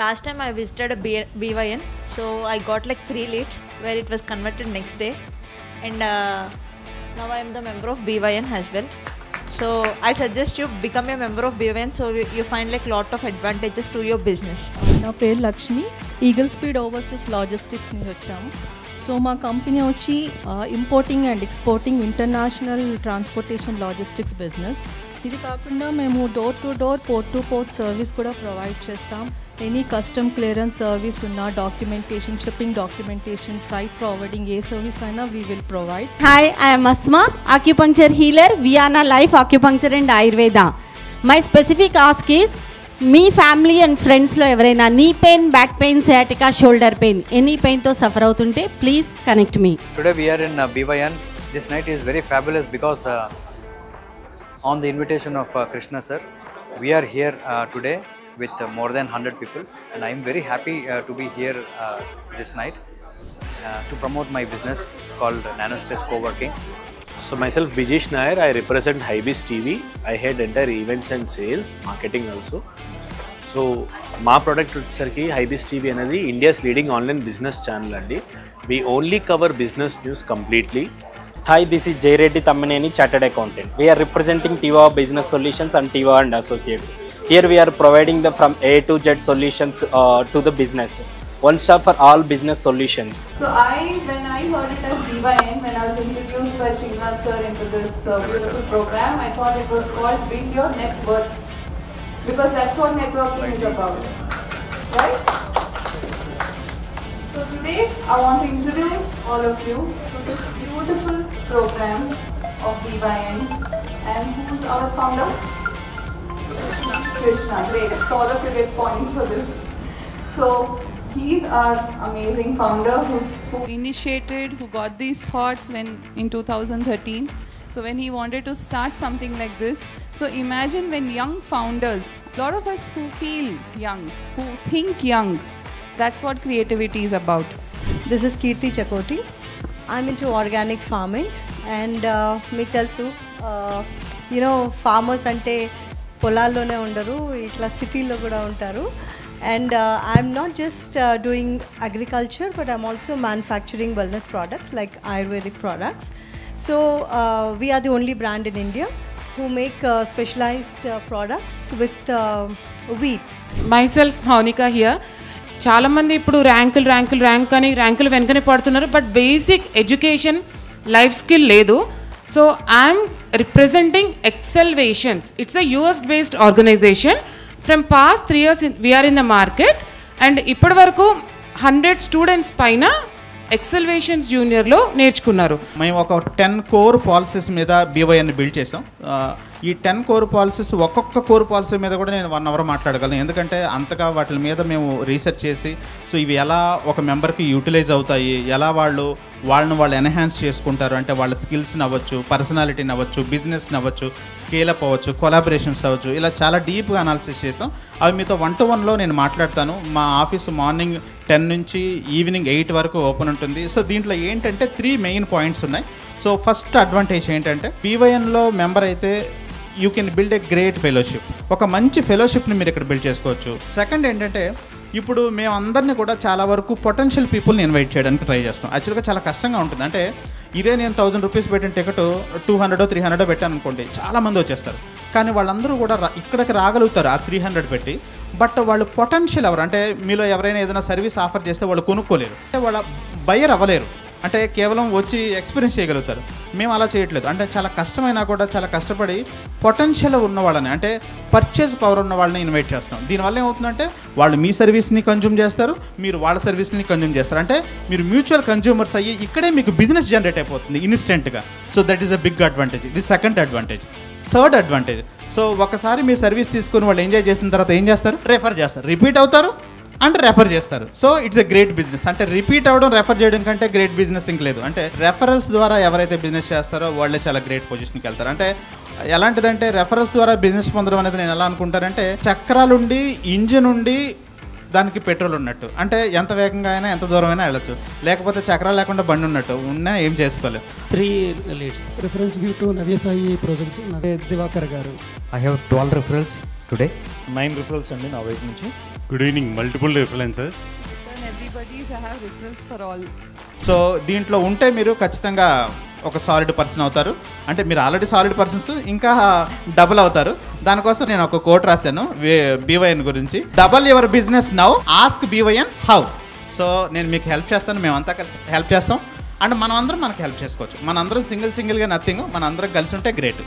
last time I visited a BYN, so I got like 3 leads where it was converted next day, and now I am the member of BYN as well. So I suggest you become a member of BYN, so you find like lot of advantages to your business. నా పేరు Lakshmi, eagle speed overseas logistics నుంచి వచ్చాము. So మా company వచ్చి importing and exporting international transportation logistics business. ఇది కాకుండా మేము door to door, port to port service కూడా ప్రొవైడ్ చేస్తాం. ఎనీ కస్టమ్ క్లియరెన్స్ సర్వీస్ ఉన్నా, documentation, shipping documentation, freight forwarding, ఏ సర్వీస్ అయినా we will provide. Hi, I'm Asma, acupuncture healer, Viana life acupuncture and Ayurveda. My specific ask is, మీ family and ఫ్రెండ్స్లో ఎవరైనా నీ pain, back pain, sciatica, shoulder pain, any పెయిన్తో suffer అవుతుంటే please connect me. Today we are in BYN. This night is very fabulous because on the invitation of Krishna sir, we are here today with more than 100 people, and I am very happy to be here this night to promote my business called Nanospace Co-working. So myself Bijesh Nair, I represent Hybis TV. I head entire events and sales, marketing also. So మా product వచ్చేసరికి హైబిస్ TV అనేది India's leading online business channel అండి. We only cover business news completely. Hi, this is Jay Reddy Tammaneni, Chartered Accountant. We are representing Tiva Business Solutions and Tiva and Associates. Here we are providing the from A to Z solutions to the business. One stop for all business solutions. So when I heard it as BYN, when I was introduced by Srinath sir into this beautiful program, I thought it was called Build Your Net Worth, because that's what networking is about, right? So today I want to introduce all of you to this beautiful program of BYN, and who's our founder? Krishna. Great. So all of you get points for this. So he's our amazing founder who initiated, who got these thoughts in 2013. So when he wanted to start something like this, so imagine when young founders, a lot of us who feel young, who think young, that's what creativity is about. This is Kirti Chakoti. I'm into organic farming, and మీకు తెలుసు, farmers అంటే పొలాల్లోనే ఉండరు, ఇట్లా సిటీలో కూడా ఉంటారు. And I'm not just doing agriculture, but I'm also manufacturing wellness products like Ayurvedic products. So we are the only brand in India who make specialized products with wheats. Myself, Monica here. చాలామంది ఇప్పుడు ర్యాంకులు వెనుకనే పడుతున్నారు, but basic education, life skill లేదు. So I'm representing Excelvations. It's a US based organisation. From past 3 years we're in the market, and ఇప్పటి వరకు 100 students పైన ఎక్సెల్వేషన్స్ జూనియర్లో నేర్చుకున్నారు. మేము ఒక 10 కోర్ పాలసీస్ మీద BYN బిల్డ్ చేసాం. ఈ 10 కోర్ పాలసీస్, ఒక్కొక్క కోర్ పాలసీ మీద కూడా నేను 1 hour మాట్లాడగలను, ఎందుకంటే అంతగా వాటి మీద మేము రీసెర్చ్ చేసి, సో ఇవి ఎలా ఒక మెంబర్కి యూటిలైజ్ అవుతాయి, ఎలా వాళ్ళని ఎన్హాన్స్ చేసుకుంటారు, అంటే వాళ్ళ స్కిల్స్ని అవ్వచ్చు, పర్సనాలిటీని అవ్వచ్చు, బిజినెస్ని అవ్వచ్చు, స్కేలప్ అవ్వచ్చు, కొలాబరేషన్స్ అవ్వచ్చు, ఇలా చాలా డీప్గా అనాలిసిస్ చేసాం. అవి మీతో 1-to-1లో నేను మాట్లాడతాను. మా ఆఫీసు మార్నింగ్ 10 నుంచి ఈవినింగ్ 8 వరకు ఓపెన్ ఉంటుంది. సో దీంట్లో ఏంటంటే 3 మెయిన్ పాయింట్స్ ఉన్నాయి. సో ఫస్ట్ అడ్వాంటేజ్ ఏంటంటే, BYNలో మెంబర్ అయితే you can build a great fellowship. ఒక మంచి ఫెలోషిప్ని మీరు ఇక్కడ బిల్డ్ చేసుకోవచ్చు. సెకండ్ ఏంటంటే, ఇప్పుడు మేము అందరినీ కూడా చాలా వరకు పొటెన్షియల్ పీపుల్ని ఇన్వైట్ చేయడానికి ట్రై చేస్తాం. యాక్చువల్గా చాలా కష్టంగా ఉంటుంది. అంటే ఇదే నేను 1000 రూపీస్ పెట్టిన టికెట్ 200 300 పెట్టాను అనుకోండి, చాలామంది వచ్చేస్తారు. కానీ వాళ్ళందరూ కూడా ఇక్కడికి రాగలుగుతారు ఆ 300 పెట్టి. బట్ వాళ్ళు పొటెన్షియల్ ఎవరు అంటే, మీలో ఎవరైనా ఏదైనా సర్వీస్ ఆఫర్ చేస్తే వాళ్ళు కొనుక్కోలేరు, అంటే వాళ్ళ బయర్ అవ్వలేరు, అంటే కేవలం వచ్చి ఎక్స్పీరియన్స్ చేయగలుగుతారు. మేము అలా చేయట్లేదు. అంటే చాలా కష్టమైనా కూడా చాలా కష్టపడి పొటెన్షియల్ ఉన్న వాళ్ళని, అంటే పర్చేజ్ పవర్ ఉన్న వాళ్ళని ఇన్వైట్ చేస్తాం. దీనివల్ల ఏమవుతుందంటే, వాళ్ళు మీ సర్వీస్ని కన్జ్యూమ్ చేస్తారు, మీరు వాళ్ళ సర్వీస్ని కన్జ్యూమ్ చేస్తారు. అంటే మీరు మ్యూచువల్ కన్జ్యూమర్స్ అయ్యి ఇక్కడే మీకు బిజినెస్ జనరేట్ అయిపోతుంది ఇన్స్టెంట్గా. So that is a big advantage. ఇది second advantage. Third advantage, so ఒకసారి మీ సర్వీస్ తీసుకుని వాళ్ళు ఎంజాయ్ చేసిన తర్వాత ఏం చేస్తారు, రెఫర్ చేస్తారు, రిపీట్ అవుతారు అండ్ రెఫర్ చేస్తారు. So it's a great business. అంటే రిపీట్ అవ్వడం, రెఫర్ చేయడం కంటే గ్రేట్ బిజినెస్ ఇంక లేదు. అంటే రెఫరల్స్ ద్వారా ఎవరైతే బిజినెస్ చేస్తారో వాళ్ళే చాలా గ్రేట్ పొజిషన్కి వెళ్తారు. అంటే ఎలాంటిదంటే, రెఫరల్స్ ద్వారా బిజినెస్ పొందడం అనేది నేను ఎలా అనుకుంటానంటే, చక్రాలుండి ఇంజిన్ ఉండి దానికి పెట్రోల్ ఉన్నట్టు. అంటే ఎంత వేగంగా అయినా ఎంత దూరం అయినా వెళ్ళచ్చు, లేకపోతే చక్రాలు లేకుండా బండి ఉన్నట్టు ఉన్నా ఏం చేసుకోలేదు. 3 leads. Reference due to Navya Sai projects. Divakar garu. I have 12 referrals today. 9 referrals అండి నా వైపు నుంచి. Good evening. Multiple references. And everybody's I have reference for all. So దీంట్లో ఉంటే మీరు ఖచ్చితంగా ఒక సాలిడ్ పర్సన్ అవుతారు. అంటే మీరు ఆల్రెడీ సాలిడ్ పర్సన్స్, ఇంకా డబుల్ అవుతారు. దానికోసం నేను ఒక కోట్ రాశాను బీవైఎన్ గురించి. Double your business now, ask BYN how. So నేను మీకు హెల్ప్ చేస్తాను, మేమంతా కలిసి హెల్ప్ చేస్తాం. అండ్ మనం అందరం మనకు హెల్ప్ చేసుకోవచ్చు. మనందరం సింగిల్గా నథింగ్, మనందరం కలిసి ఉంటే గ్రేట్.